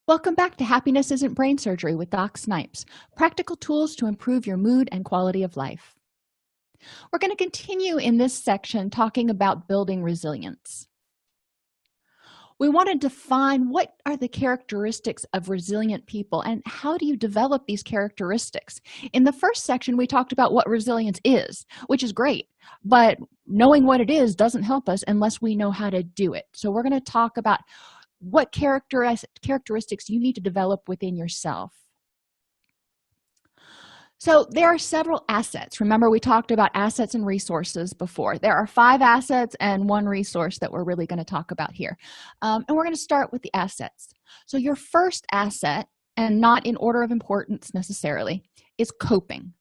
Welcome back to Happiness Isn't Brain Surgery with Doc Snipes, practical tools to improve your mood and quality of life. We're going to continue in this section talking about building resilience. We want to define what are the characteristics of resilient people and how do you develop these characteristics. In the first section, we talked about what resilience is, which is great, but knowing what it is doesn't help us unless we know how to do it. So we're going to talk about what characteristics you need to develop within yourself. So there are several assets. Remember, we talked about assets and resources before. There are 5 assets and 1 resource that we're really going to talk about here. And we're going to start with the assets. So your first asset, and not in order of importance necessarily, is coping.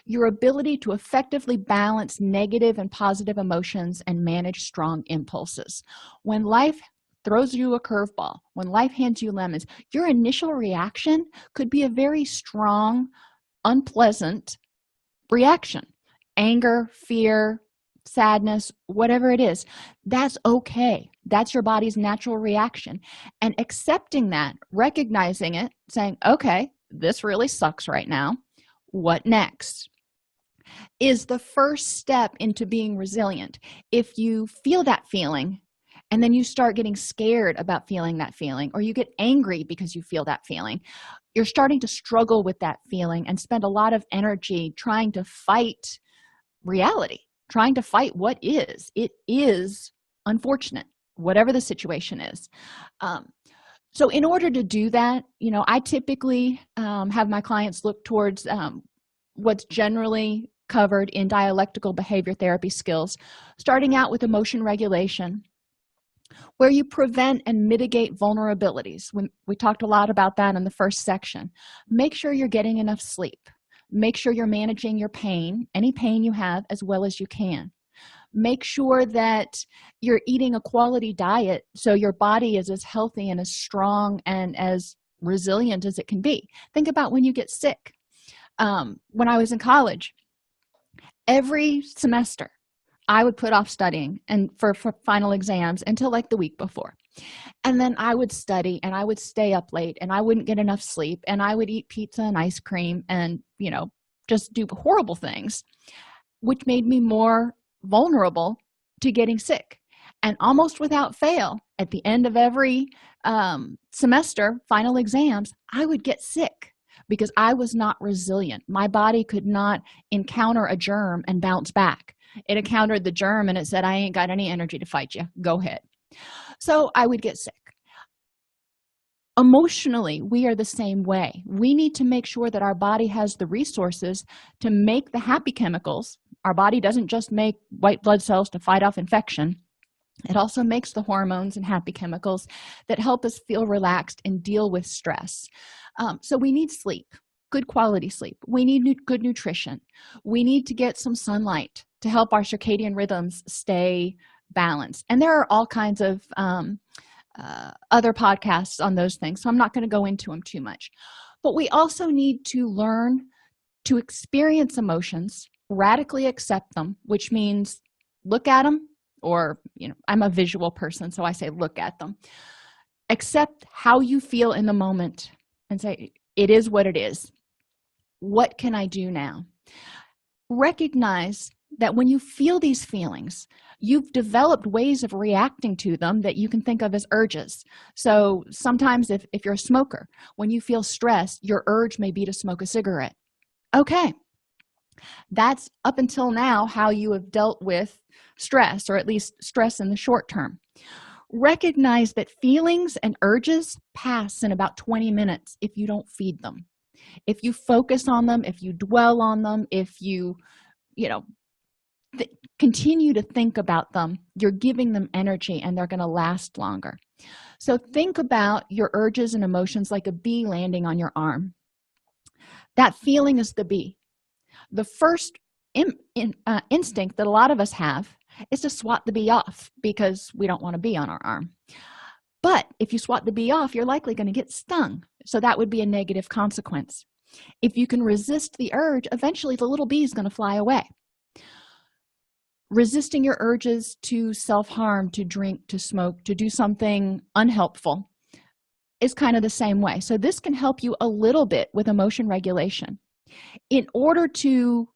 Your ability to effectively balance negative and positive emotions and manage strong impulses. When life throws you a curveball, when life hands you lemons, your initial reaction could be a very strong, unpleasant reaction. Anger, fear, sadness, whatever it is. That's okay. That's your body's natural reaction. And accepting that, recognizing it, saying, okay, this really sucks right now. What next? Is the first step into being resilient. If you feel that feeling, and then you start getting scared about feeling that feeling, or you get angry because you feel that feeling, you're starting to struggle with that feeling and spend a lot of energy trying to fight reality, trying to fight what is. It is unfortunate, whatever the situation is. So in order to do that, I typically have my clients look towards what's generally covered in dialectical behavior therapy skills, starting out with emotion regulation, where you prevent and mitigate vulnerabilities. We talked a lot about that in the first section. Make sure you're getting enough sleep. Make sure you're managing your pain, any pain you have, as well as you can. Make sure that you're eating a quality diet so your body is as healthy and as strong and as resilient as it can be. Think about when you get sick. When I was in college, every semester, I would put off studying and for final exams until like the week before. And then I would study and I would stay up late and I wouldn't get enough sleep and I would eat pizza and ice cream and, just do horrible things, which made me more vulnerable to getting sick. And almost without fail, at the end of every semester, final exams, I would get sick because I was not resilient. My body could not encounter a germ and bounce back. It encountered the germ and it said, I ain't got any energy to fight you. Go ahead. So I would get sick. Emotionally, we are the same way. We need to make sure that our body has the resources to make the happy chemicals. Our body doesn't just make white blood cells to fight off infection. It also makes the hormones and happy chemicals that help us feel relaxed and deal with stress. So we need sleep, good quality sleep. We need good nutrition. We need to get some sunlight to help our circadian rhythms stay balanced. And there are all kinds of other podcasts on those things, so I'm not going to go into them too much. But we also need to learn to experience emotions, radically accept them, which means look at them, or, I'm a visual person, so I say look at them. Accept how you feel in the moment and say, it is what it is. What can I do now? Recognize that when you feel these feelings, you've developed ways of reacting to them that you can think of as urges. So sometimes if you're a smoker, when you feel stressed, your urge may be to smoke a cigarette. Okay, that's up until now how you have dealt with stress, or at least stress in the short term. Recognize that feelings and urges pass in about 20 minutes if you don't feed them. If you focus on them, if you dwell on them, if you continue to think about them, you're giving them energy and they're going to last longer. So think about your urges and emotions like a bee landing on your arm. That feeling is the bee. The first instinct that a lot of us have is to swat the bee off because we don't want a bee on our arm. But if you swat the bee off, you're likely going to get stung. So that would be a negative consequence. If you can resist the urge, eventually the little bee is going to fly away. Resisting your urges to self-harm, to drink, to smoke, to do something unhelpful is kind of the same way. So this can help you a little bit with emotion regulation. In order to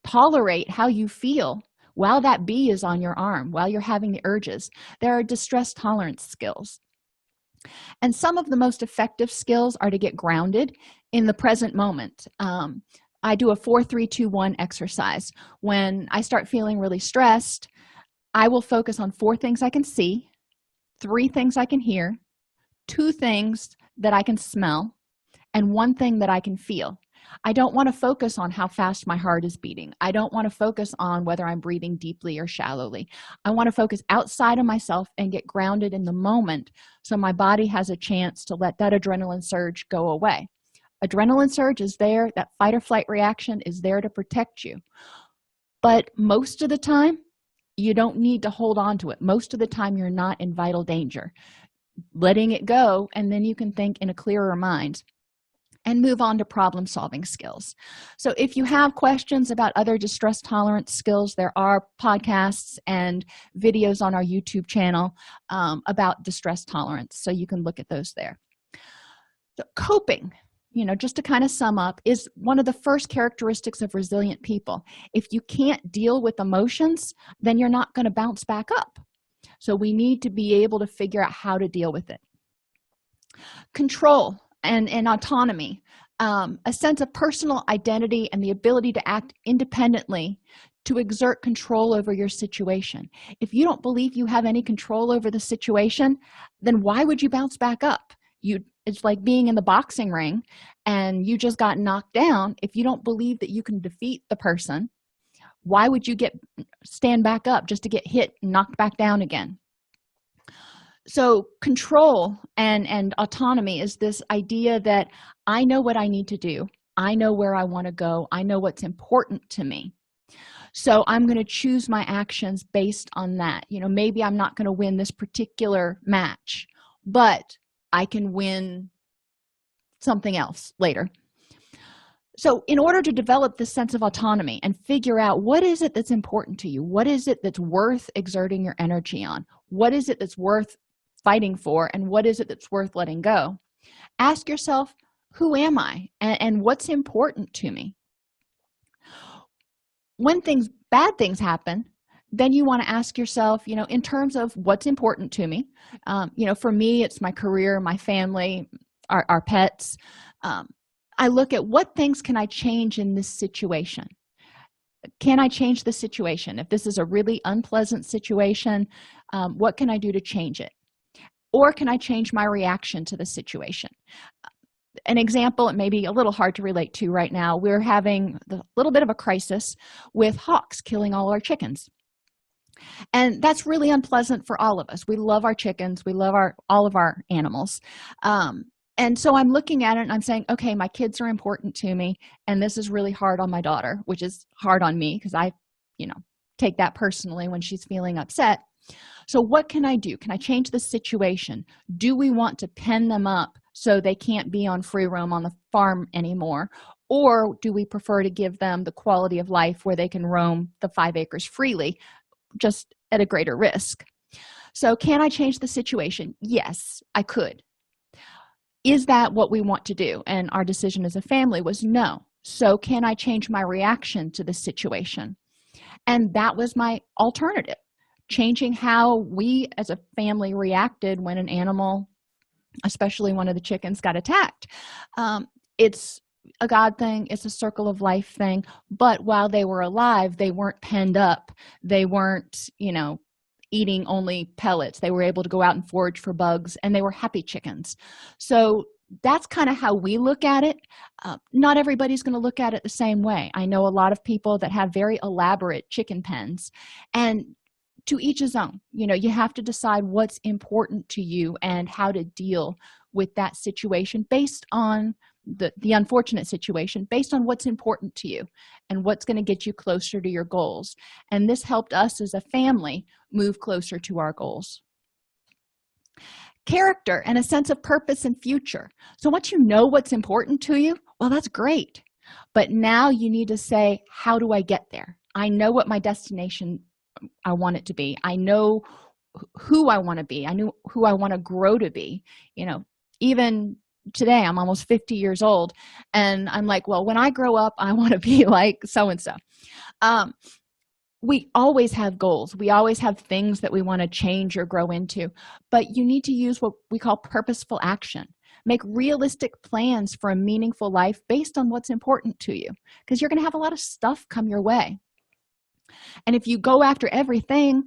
tolerate how you feel while that bee is on your arm, while you're having the urges, there are distress tolerance skills. And some of the most effective skills are to get grounded in the present moment. I do a 4-3-2-1 exercise. When I start feeling really stressed, I will focus on 4 things I can see, 3 things I can hear, 2 things that I can smell, and 1 thing that I can feel. I don't want to focus on how fast my heart is beating. I don't want to focus on whether I'm breathing deeply or shallowly. I want to focus outside of myself and get grounded in the moment so my body has a chance to let that adrenaline surge go away. Adrenaline surge is there. That fight or flight reaction is there to protect you. But most of the time, you don't need to hold on to it. Most of the time, you're not in vital danger. Letting it go, and then you can think in a clearer mind and move on to problem-solving skills. So if you have questions about other distress tolerance skills, there are podcasts and videos on our YouTube channel about distress tolerance, so you can look at those there. So coping, just to kind of sum up, is one of the first characteristics of resilient people. If you can't deal with emotions, then you're not going to bounce back up. So we need to be able to figure out how to deal with it. Control and autonomy, a sense of personal identity and the ability to act independently to exert control over your situation. If you don't believe you have any control over the situation, then why would you bounce back up? It's like being in the boxing ring and you just got knocked down. If you don't believe that you can defeat the person, why would you stand back up just to get hit and knocked back down again? So control and autonomy is this idea that I know what I need to do. I know where I want to go. I know what's important to me. So I'm going to choose my actions based on that. Maybe I'm not going to win this particular match, but I can win something else later. So in order to develop this sense of autonomy and figure out what is it that's important to you, what is it that's worth exerting your energy on, what is it that's worth fighting for, and what is it that's worth letting go, ask yourself, who am I and what's important to me? When bad things happen, then you want to ask yourself, in terms of what's important to me. For me, it's my career, my family, our pets. I look at what things can I change in this situation. Can I change the situation? If this is a really unpleasant situation, what can I do to change it? Or can I change my reaction to the situation? An example, it may be a little hard to relate to right now. We're having a little bit of a crisis with hawks killing all our chickens. And that's really unpleasant for all of us. We love our chickens. We love all of our animals. And so I'm looking at it and I'm saying, okay, my kids are important to me. And this is really hard on my daughter, which is hard on me because I, take that personally when she's feeling upset. So what can I do? Can I change the situation? Do we want to pen them up so they can't be on free roam on the farm anymore? Or do we prefer to give them the quality of life where they can roam the 5 acres freely, just at a greater risk? So can I change the situation? Yes, I could. Is that what we want to do? And our decision as a family was no. So can I change my reaction to the situation? And that was my alternative. Changing how we as a family reacted when an animal, especially one of the chickens, got attacked. It's a God thing. It's a circle of life thing. But while they were alive, they weren't penned up. They weren't, eating only pellets. They were able to go out and forage for bugs, and they were happy chickens. So that's kind of how we look at it. Not everybody's going to look at it the same way. I know a lot of people that have very elaborate chicken pens, and to each his own. You have to decide what's important to you and how to deal with that situation based on the unfortunate situation, based on what's important to you and what's going to get you closer to your goals. And this helped us as a family move closer to our goals. Character and a sense of purpose and future. So once you know what's important to you, well, that's great. But now you need to say, how do I get there? I know what my destination I want it to be. I know who I want to be. I know who I want to grow to be. Even today, I'm almost 50 years old, and I'm like, well, when I grow up, I want to be like so and so. We always have goals. We always have things that we want to change or grow into, but you need to use what we call purposeful action. Make realistic plans for a meaningful life based on what's important to you, because you're going to have a lot of stuff come your way. And if you go after everything,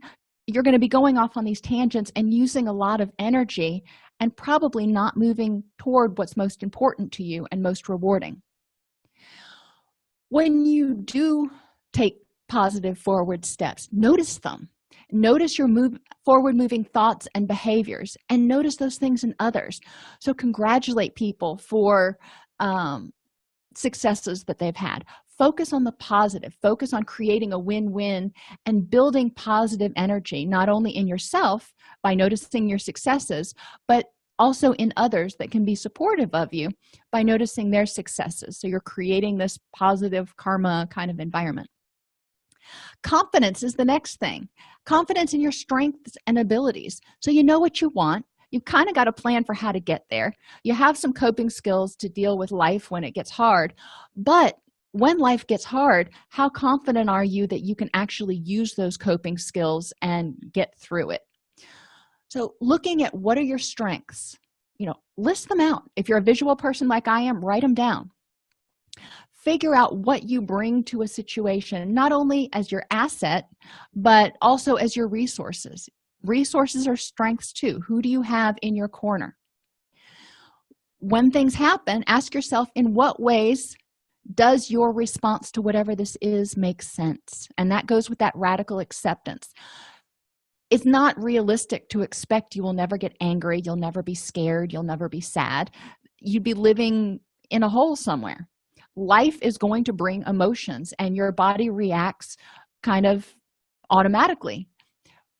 you're going to be going off on these tangents and using a lot of energy and probably not moving toward what's most important to you and most rewarding. When you do take positive forward steps, notice them. Notice your forward moving thoughts and behaviors, and notice those things in others. So congratulate people for successes that they've had. Focus on the positive. Focus on creating a win-win and building positive energy, not only in yourself by noticing your successes, but also in others that can be supportive of you by noticing their successes. So you're creating this positive karma kind of environment. Confidence is the next thing. Confidence in your strengths and abilities. So you know what you want. You've kind of got a plan for how to get there. You have some coping skills to deal with life when it gets hard. But when life gets hard, how confident are you that you can actually use those coping skills and get through it? So looking at what are your strengths, list them out. If you're a visual person like I am, write them down. Figure out what you bring to a situation, not only as your asset, but also as your resources. Resources are strengths too. Who do you have in your corner? When things happen, ask yourself, in what ways does your response to whatever this is make sense? And that goes with that radical acceptance. It's not realistic to expect you will never get angry, you'll never be scared, you'll never be sad. You'd be living in a hole somewhere. Life is going to bring emotions, and your body reacts kind of automatically.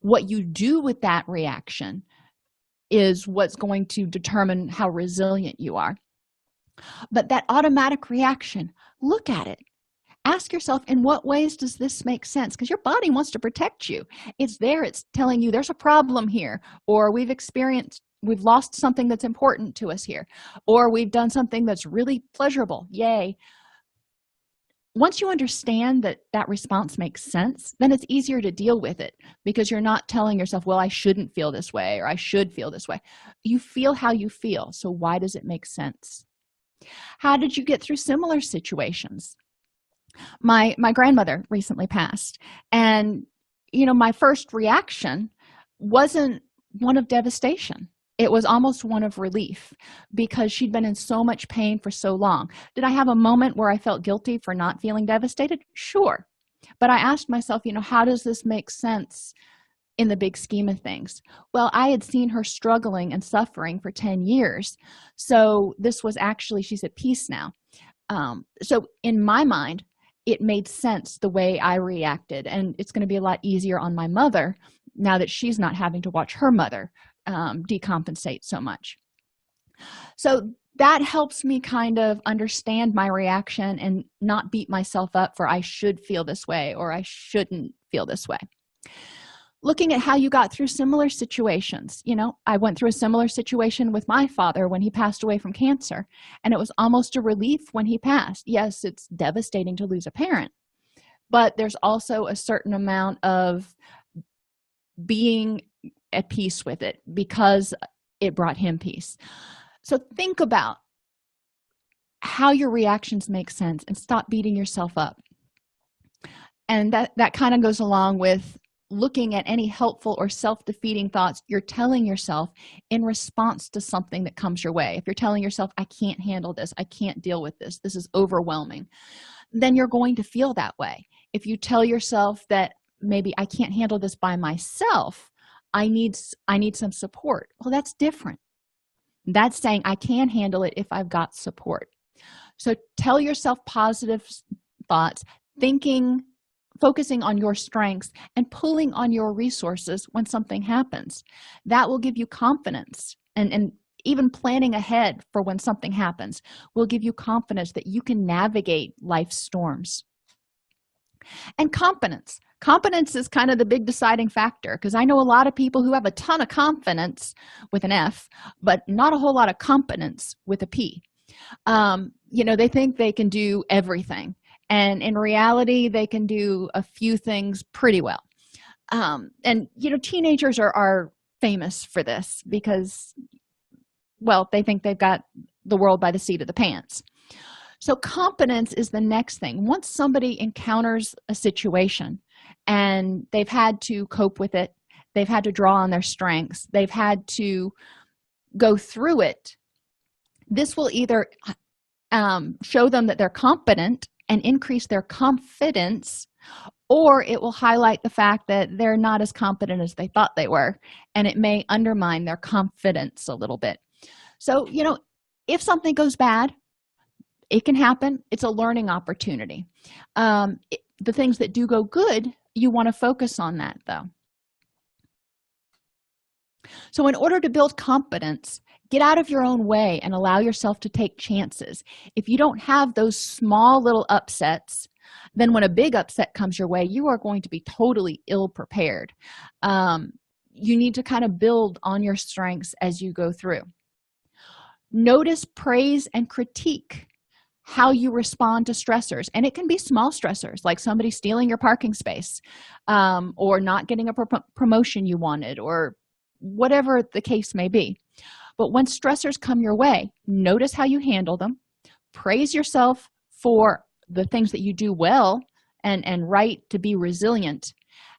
What you do with that reaction is what's going to determine how resilient you are. But that automatic reaction, look at it. Ask yourself, in what ways does this make sense? Because your body wants to protect you. It's there. It's telling you there's a problem here, or we've lost something that's important to us here, or we've done something that's really pleasurable. Yay. Once you understand that that response makes sense, then it's easier to deal with it, because you're not telling yourself, well, I shouldn't feel this way, or I should feel this way. You feel how you feel. So why does it make sense? How did you get through similar situations? My grandmother recently passed, and my first reaction wasn't one of devastation. It was almost one of relief, because she'd been in so much pain for so long. Did I have a moment where I felt guilty for not feeling devastated? Sure. But I asked myself, how does this make sense in the big scheme of things? Well, I had seen her struggling and suffering for 10 years. So this was actually, she's at peace now. So in my mind, it made sense the way I reacted, and it's going to be a lot easier on my mother now that she's not having to watch her mother decompensate so much. So that helps me kind of understand my reaction and not beat myself up for I should feel this way or I shouldn't feel this way. Looking at how you got through similar situations. I went through a similar situation with my father when he passed away from cancer, and it was almost a relief when he passed. Yes, it's devastating to lose a parent, but there's also a certain amount of being at peace with it because it brought him peace. So think about how your reactions make sense and stop beating yourself up. And that kind of goes along with looking at any helpful or self-defeating thoughts you're telling yourself in response to something that comes your way. If you're telling yourself, I can't handle this, I can't deal with this, this is overwhelming, then you're going to feel that way. If you tell yourself that maybe I can't handle this by myself, I need some support, well, that's different. That's saying I can handle it if I've got support. So tell yourself positive thoughts, focusing on your strengths and pulling on your resources when something happens. That will give you confidence, and even planning ahead for when something happens will give you confidence that you can navigate life's storms. And competence is kind of the big deciding factor, because I know a lot of people who have a ton of confidence with an F, but not a whole lot of competence with a P. They think they can do everything, and in reality they can do a few things pretty well. And teenagers are famous for this because, well, they think they've got the world by the seat of the pants. So competence is the next thing. Once somebody encounters a situation and they've had to cope with it, they've had to draw on their strengths, they've had to go through it, this will either show them that they're competent and increase their confidence, or it will highlight the fact that they're not as competent as they thought they were, and it may undermine their confidence a little bit. So if something goes bad, it can happen. It's a learning opportunity. The things that do go good, you want to focus on that, though. So in order to build competence, get out of your own way and allow yourself to take chances. If you don't have those small little upsets, then when a big upset comes your way, you are going to be totally ill-prepared. You need to kind of build on your strengths as you go through. Notice, praise, and critique how you respond to stressors. And it can be small stressors, like somebody stealing your parking space, or not getting a promotion you wanted, or whatever the case may be. But when stressors come your way, notice how you handle them, praise yourself for the things that you do well and right to be resilient,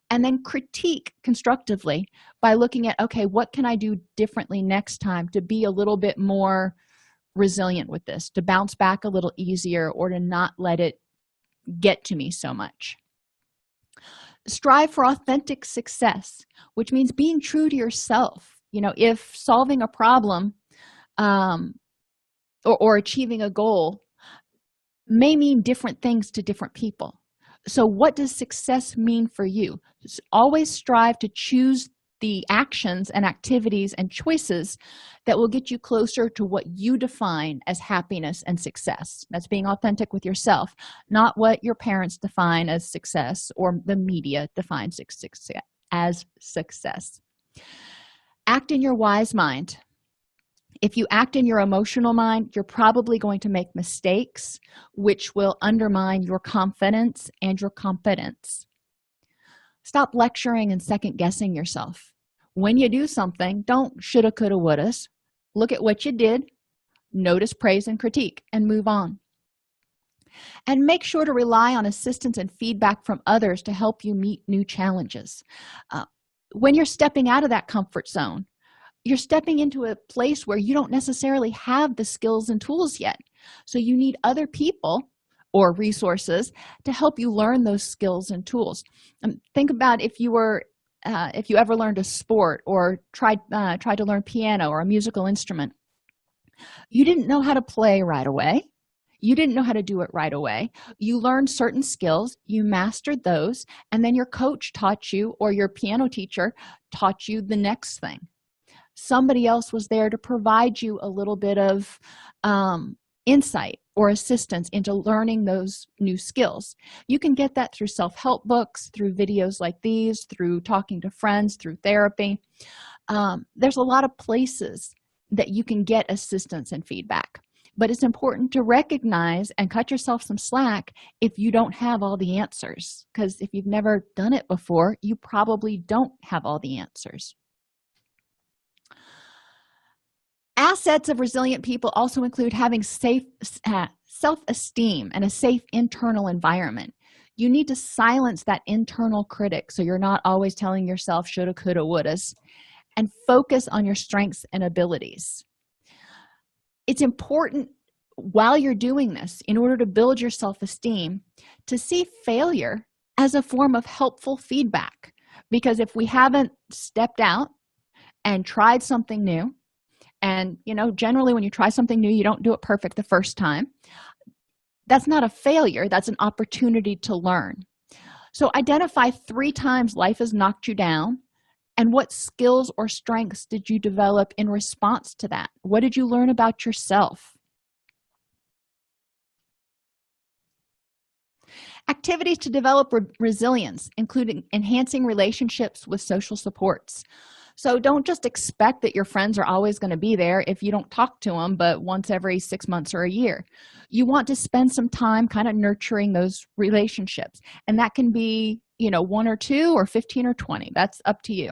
and then critique constructively by looking at, okay, what can I do differently next time to be a little bit more resilient with this, to bounce back a little easier, or to not let it get to me so much. Strive for authentic success, which means being true to yourself. If solving a problem or achieving a goal may mean different things to different people. So what does success mean for you? Always strive to choose the actions and activities and choices that will get you closer to what you define as happiness and success. That's being authentic with yourself, not what your parents define as success or the media defines as success. Act in your wise mind. If you act in your emotional mind, you're probably going to make mistakes, which will undermine your confidence and your competence. Stop lecturing and second-guessing yourself. When you do something, don't shoulda, coulda, wouldas. Look at what you did, notice, praise, and critique, and move on. And make sure to rely on assistance and feedback from others to help you meet new challenges. When you're stepping out of that comfort zone, you're stepping into a place where you don't necessarily have the skills and tools yet. So you need other people or resources to help you learn those skills and tools. Think about if you ever learned a sport or tried to learn piano or a musical instrument. You didn't know how to play right away. You didn't know how to do it right away. You learned certain skills, you mastered those, and then your coach taught you, or your piano teacher taught you the next thing. Somebody else was there to provide you a little bit of insight or assistance into learning those new skills. You can get that through self-help books, through videos like these, through talking to friends, through therapy. There's a lot of places that you can get assistance and feedback, but it's important to recognize and cut yourself some slack if you don't have all the answers, because if you've never done it before, you probably don't have all the answers. Assets of resilient people also include having safe self-esteem and a safe internal environment. You need to silence that internal critic so you're not always telling yourself shoulda, coulda, wouldas, and focus on your strengths and abilities. It's important while you're doing this, in order to build your self-esteem, to see failure as a form of helpful feedback. Because if we haven't stepped out and tried something new, and generally when you try something new, you don't do it perfect the first time, that's not a failure, that's an opportunity to learn. So identify 3 times life has knocked you down, and what skills or strengths did you develop in response to that? What did you learn about yourself? Activities to develop resilience, including enhancing relationships with social supports. So don't just expect that your friends are always going to be there if you don't talk to them but once every 6 months or a year. You want to spend some time kind of nurturing those relationships, and that can be, 1 or 2 or 15 or 20. That's up to you.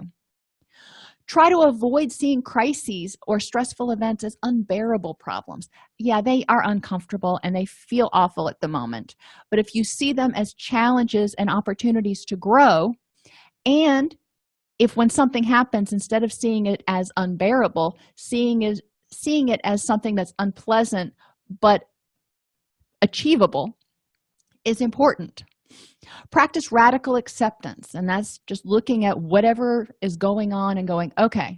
Try to avoid seeing crises or stressful events as unbearable problems. Yeah, they are uncomfortable and they feel awful at the moment. But if you see them as challenges and opportunities to grow, and if when something happens, instead of seeing it as unbearable, seeing it as something that's unpleasant but achievable is important. Practice radical acceptance, and that's just looking at whatever is going on and going, okay,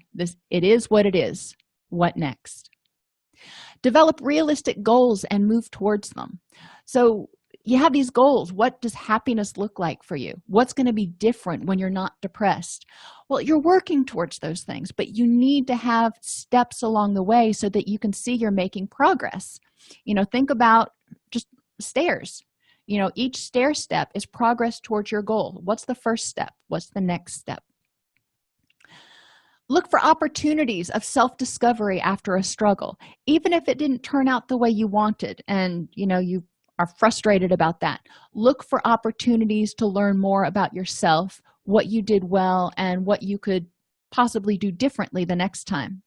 it is what it is. What next? Develop realistic goals and move towards them. So you have these goals. What does happiness look like for you? What's going to be different when you're not depressed? Well, you're working towards those things, but you need to have steps along the way so that you can see you're making progress. Think about just stairs. Each stair step is progress towards your goal. What's the first step? What's the next step? Look for opportunities of self-discovery after a struggle, even if it didn't turn out the way you wanted and you are frustrated about that. Look for opportunities to learn more about yourself, what you did well, and what you could possibly do differently the next time.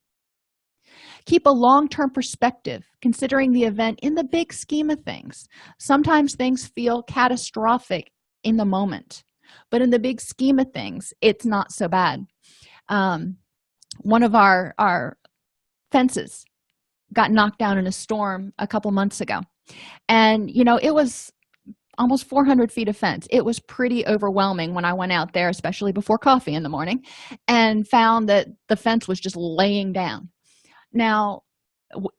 Keep a long-term perspective, considering the event in the big scheme of things. Sometimes things feel catastrophic in the moment, but in the big scheme of things, it's not so bad. One of our fences got knocked down in a storm a couple months ago, and it was almost 400 feet of fence. It was pretty overwhelming when I went out there, especially before coffee in the morning, and found that the fence was just laying down. Now,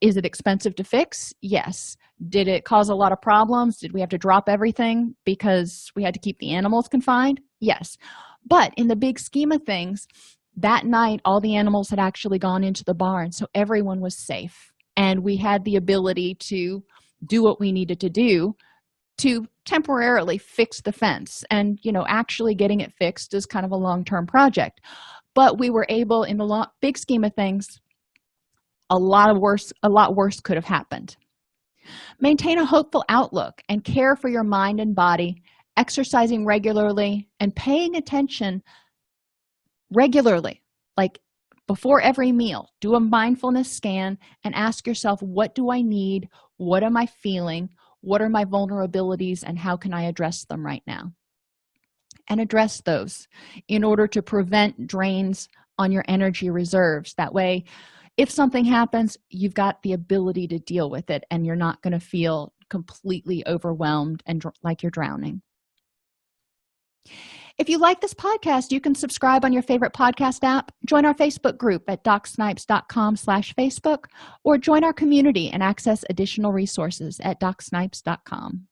is it expensive to fix? Yes. Did it cause a lot of problems? Did we have to drop everything because we had to keep the animals confined? Yes. But in the big scheme of things, that night, all the animals had actually gone into the barn, so everyone was safe. And we had the ability to do what we needed to do to temporarily fix the fence. And, actually getting it fixed is kind of a long-term project. But we were able, in the big scheme of things, a lot worse could have happened. Maintain a hopeful outlook and care for your mind and body, exercising regularly and paying attention regularly, like before every meal. Do a mindfulness scan and ask yourself, what do I need? What am I feeling? What are my vulnerabilities and how can I address them right now? And address those in order to prevent drains on your energy reserves. That way, if something happens, you've got the ability to deal with it and you're not going to feel completely overwhelmed and like you're drowning. If you like this podcast, you can subscribe on your favorite podcast app, join our Facebook group at docsnipes.com/Facebook, or join our community and access additional resources at docsnipes.com.